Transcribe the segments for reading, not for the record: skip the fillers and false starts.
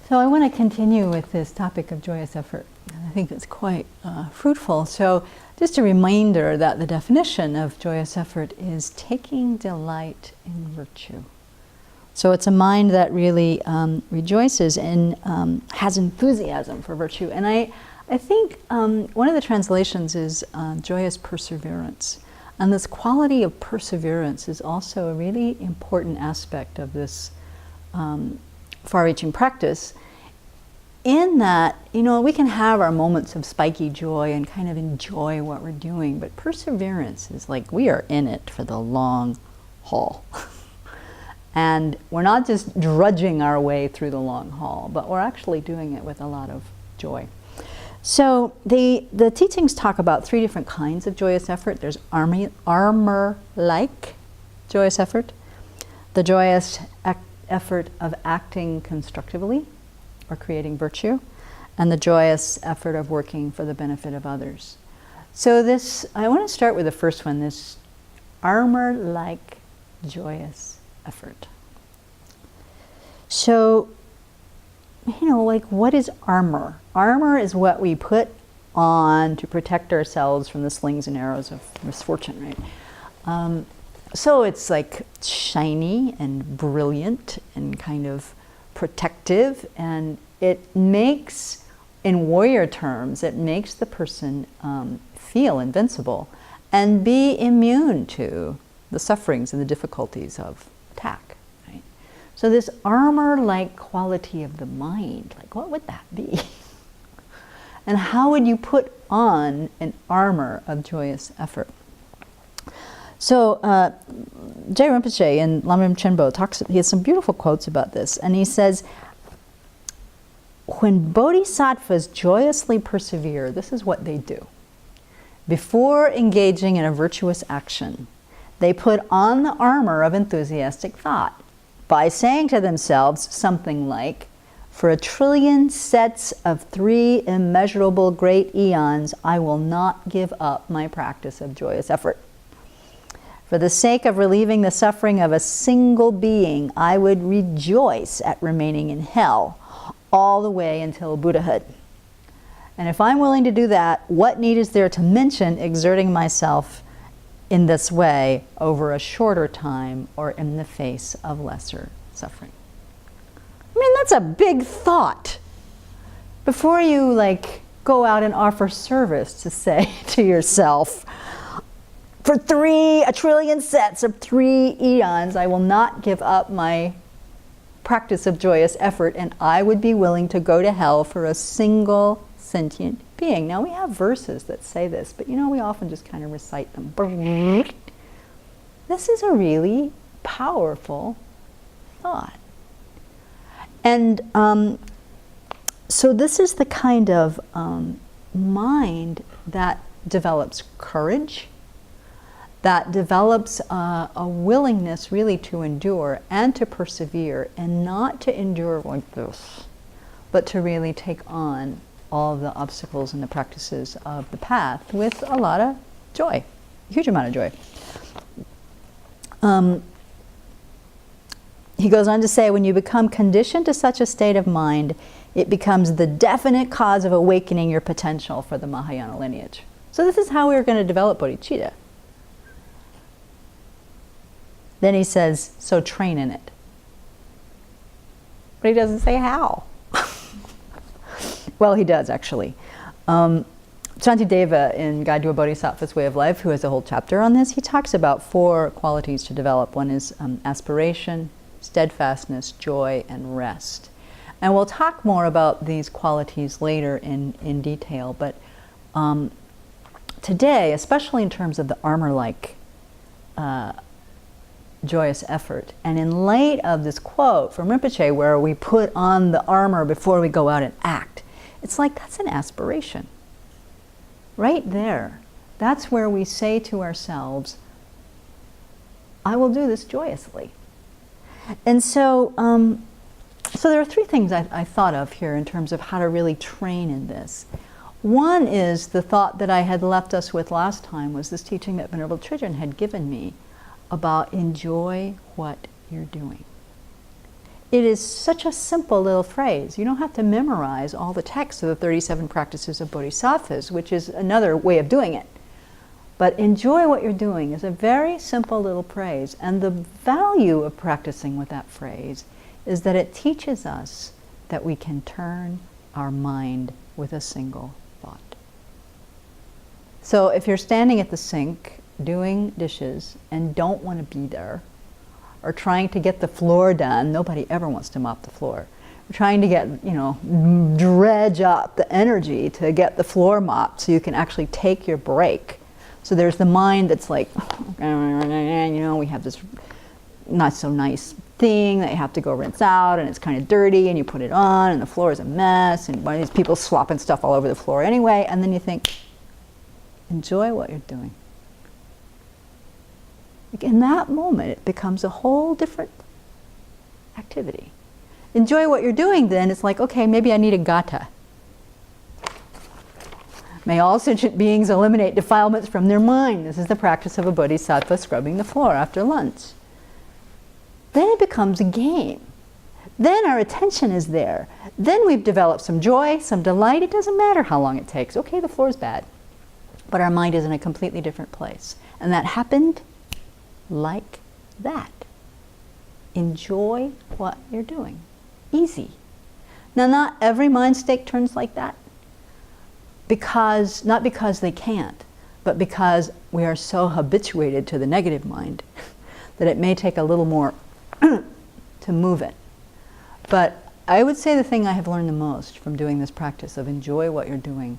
So I want to continue with this topic of joyous effort. And I think it's quite fruitful. So just a reminder that the definition of joyous effort is taking delight in virtue. So it's a mind that really rejoices and has enthusiasm for virtue. And I think one of the translations is joyous perseverance. And this quality of perseverance is also a really important aspect of this far-reaching practice, in that, you know, we can have our moments of spiky joy and kind of enjoy what we're doing, but perseverance is like we are in it for the long haul. And we're not just drudging our way through the long haul, but we're actually doing it with a lot of joy. So the teachings talk about three different kinds of joyous effort. There's armor-like joyous effort, the joyous effort of acting constructively or creating virtue, and the joyous effort of working for the benefit of others. So this, I want to start with the first one, this armor-like joyous effort. So, you know, like, what is armor? Armor is what we put on to protect ourselves from the slings and arrows of misfortune, right? So it's like shiny and brilliant and kind of protective, and it makes, in warrior terms, it makes the person feel invincible and be immune to the sufferings and the difficulties of attack, right? So this armor-like quality of the mind, like what would that be? And how would you put on an armor of joyous effort? So Jay Rinpoche in Lamrim Chenpo he has some beautiful quotes about this, and he says, when bodhisattvas joyously persevere, this is what they do. Before engaging in a virtuous action, they put on the armor of enthusiastic thought by saying to themselves something like, for 1,000,000,000,000 sets of 3 immeasurable great eons, I will not give up my practice of joyous effort. For the sake of relieving the suffering of a single being, I would rejoice at remaining in hell all the way until Buddhahood. And if I'm willing to do that, what need is there to mention exerting myself in this way over a shorter time or in the face of lesser suffering? I mean, that's a big thought. Before you like go out and offer service, to say to yourself, for 1,000,000,000,000 sets of 3 eons, I will not give up my practice of joyous effort, and I would be willing to go to hell for a single sentient being. Now, we have verses that say this, but you know, we often just kind of recite them. This is a really powerful thought. And so this is the kind of mind that develops courage, that develops a willingness really to endure and to persevere, and not to endure like this, but to really take on all the obstacles and the practices of the path with a lot of joy, a huge amount of joy. He goes on to say, when you become conditioned to such a state of mind, it becomes the definite cause of awakening your potential for the Mahayana lineage. So this is how we're going to develop bodhicitta. Then he says, so train in it. But he doesn't say how. Well, he does, actually. Shantideva in Guide to a Bodhisattva's Way of Life, who has a whole chapter on this, he talks about 4 qualities to develop. One is aspiration, steadfastness, joy, and rest. And we'll talk more about these qualities later in detail, but today, especially in terms of the armor-like joyous effort, and in light of this quote from Rinpoche where we put on the armor before we go out and act, it's like that's an aspiration. Right there. That's where we say to ourselves, I will do this joyously. And so, so there are 3 things I thought of here in terms of how to really train in this. One is the thought that I had left us with last time, was this teaching that Venerable Tridren had given me about enjoy what you're doing. it is such a simple little phrase. You don't have to memorize all the text of the 37 practices of bodhisattvas, which is another way of doing it. But enjoy what you're doing is a very simple little phrase. And the value of practicing with that phrase is that it teaches us that we can turn our mind with a single thought. So if you're standing at the sink doing dishes and don't want to be there, or trying to get the floor done, nobody ever wants to mop the floor. We're trying to get, dredge up the energy to get the floor mopped so you can actually take your break. So there's the mind that's like, we have this not so nice thing that you have to go rinse out, and it's kind of dirty, and you put it on, and the floor is a mess, and one of these people slopping stuff all over the floor anyway, and then you think, enjoy what you're doing. In that moment, it becomes a whole different activity. Enjoy what you're doing then. It's like, okay, maybe I need a gata. May all sentient beings eliminate defilements from their mind. This is the practice of a bodhisattva scrubbing the floor after lunch. Then it becomes a game. Then our attention is there. Then we've developed some joy, some delight. It doesn't matter how long it takes. Okay, the floor is bad. But our mind is in a completely different place. And that happened like that. Enjoy what you're doing. Easy. Now, not every mind state turns like that, not because they can't, but because we are so habituated to the negative mind that it may take a little more to move it. But I would say the thing I have learned the most from doing this practice of enjoy what you're doing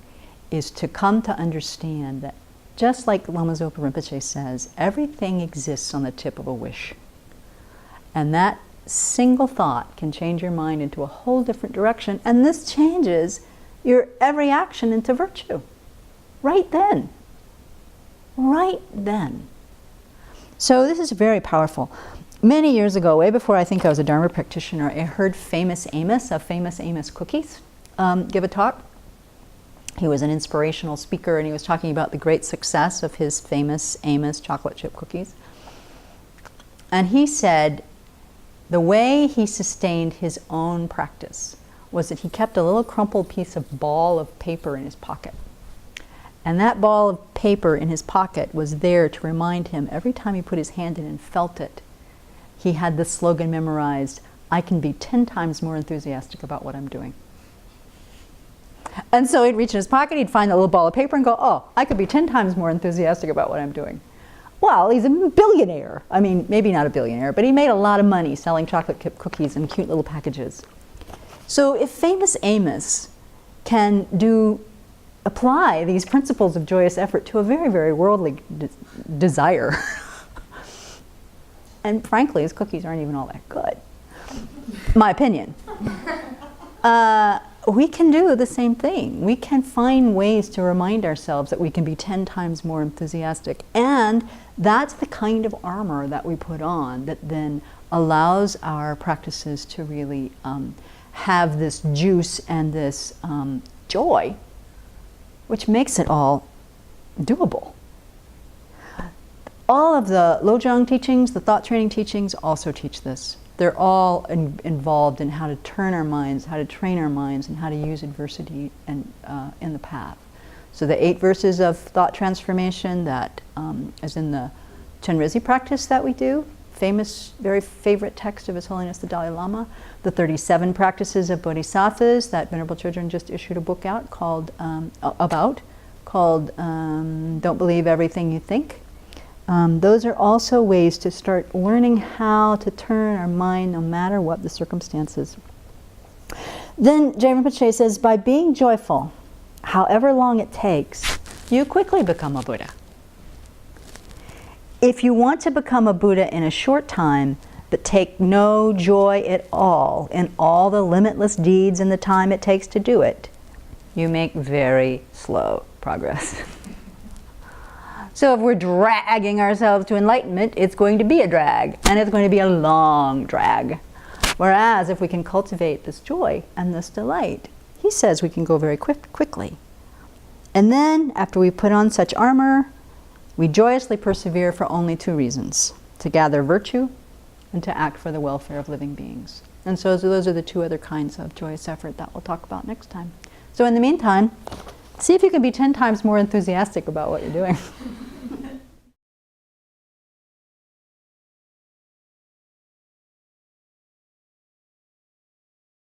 is to come to understand that, just like Lama Zopa Rinpoche says, everything exists on the tip of a wish. And that single thought can change your mind into a whole different direction, and this changes your every action into virtue. Right then. Right then. So this is very powerful. Many years ago, way before I think I was a Dharma practitioner, I heard Famous Amos of Famous Amos Cookies give a talk. He was an inspirational speaker, and he was talking about the great success of his Famous Amos chocolate chip cookies. And he said the way he sustained his own practice was that he kept a little crumpled piece of ball of paper in his pocket. And that ball of paper in his pocket was there to remind him every time he put his hand in and felt it. He had this slogan memorized, I can be 10 times more enthusiastic about what I'm doing. And so he'd reach in his pocket, he'd find a little ball of paper and go, oh, I could be 10 times more enthusiastic about what I'm doing. Well, he's a billionaire. I mean, maybe not a billionaire, but he made a lot of money selling chocolate chip cookies in cute little packages. So if Famous Amos can apply these principles of joyous effort to a very, very worldly desire, and frankly, his cookies aren't even all that good, my opinion, we can do the same thing. We can find ways to remind ourselves that we can be 10 times more enthusiastic. And that's the kind of armor that we put on that then allows our practices to really have this juice and this joy, which makes it all doable. All of the Lojong teachings, the thought training teachings also teach this. They're all involved in how to turn our minds, how to train our minds, and how to use adversity and in the path. So the 8 verses of thought transformation that is in the Chenrezig practice that we do, famous, very favorite text of His Holiness the Dalai Lama, the 37 practices of bodhisattvas that Venerable Children just issued a book out called Don't Believe Everything You Think. Those are also ways to start learning how to turn our mind no matter what the circumstances. Then Jai Rinpoche says, by being joyful, however long it takes, you quickly become a Buddha. If you want to become a Buddha in a short time, but take no joy at all in all the limitless deeds and the time it takes to do it, you make very slow progress. So if we're dragging ourselves to enlightenment, it's going to be a drag, and it's going to be a long drag. Whereas if we can cultivate this joy and this delight, he says we can go very quickly. And then, after we put on such armor, we joyously persevere for only 2 reasons: to gather virtue and to act for the welfare of living beings. And so those are the two other kinds of joyous effort that we'll talk about next time. So in the meantime, see if you can be 10 times more enthusiastic about what you're doing.